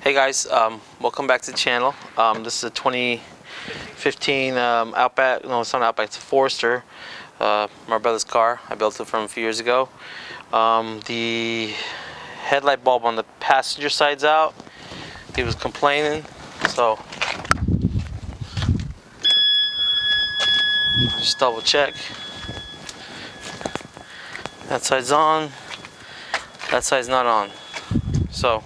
Hey guys, welcome back to the channel. This is a 2015 Outback. No, it's not Outback. It's a Forester. My brother's car. I built it from a few years ago. The headlight bulb on the passenger side's out. He was complaining, so just double check. That side's on. That side's not on. So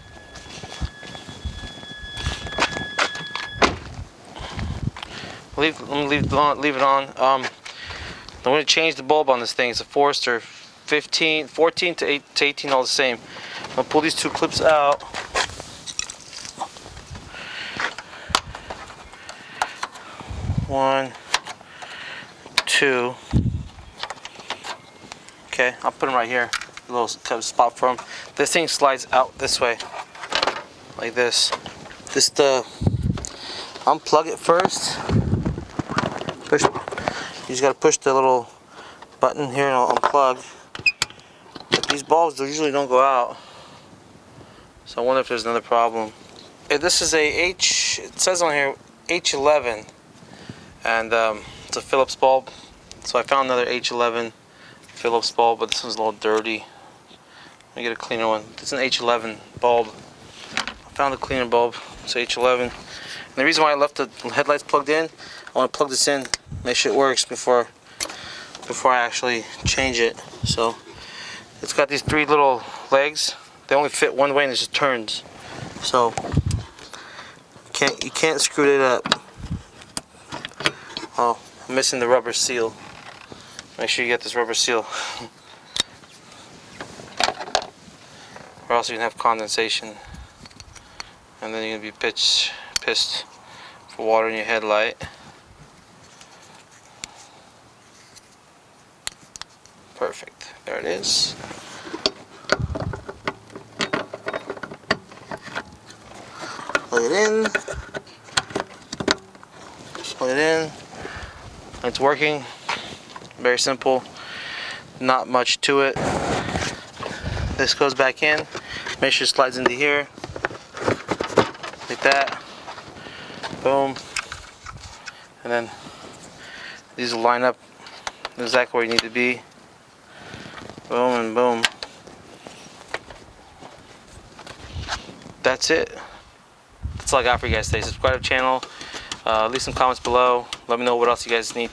leave it on. I'm going to change the bulb on this thing. It's a Forester 14 to 18, all the same. I'm going to pull these two clips out. One, two. Okay, I'll put them right here. A little kind of spot for them. This thing slides out this way, like this. Just unplug it first. Push. You just gotta push the little button here and it'll unplug. But these bulbs usually don't go out, so I wonder if there's another problem. This is a it says on here H11, and it's a Phillips bulb. So I found another H11 Phillips bulb, but this one's a little dirty. Let me get a cleaner one. This is an H11 bulb. I found a cleaner bulb. It's H11. And the reason why I left the headlights plugged in, I want to plug this in, make sure it works before I actually change it. So it's got these three little legs. They only fit one way and it just turns. So you can't screw it up. Oh, I'm missing the rubber seal. Make sure you get this rubber seal, or else you can have condensation, and then you're gonna be pissed for water in your headlight. Perfect. There it is. Plug it in. Plug it in. It's working. Very simple. Not much to it. This goes back in. Make sure it slides into here. Like that. Boom. And then these will line up exactly where you need to be. Boom and boom. That's it. That's all I got for you guys today. Subscribe to the channel. Leave some comments below. Let me know what else you guys need.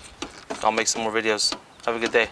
I'll make some more videos. Have a good day.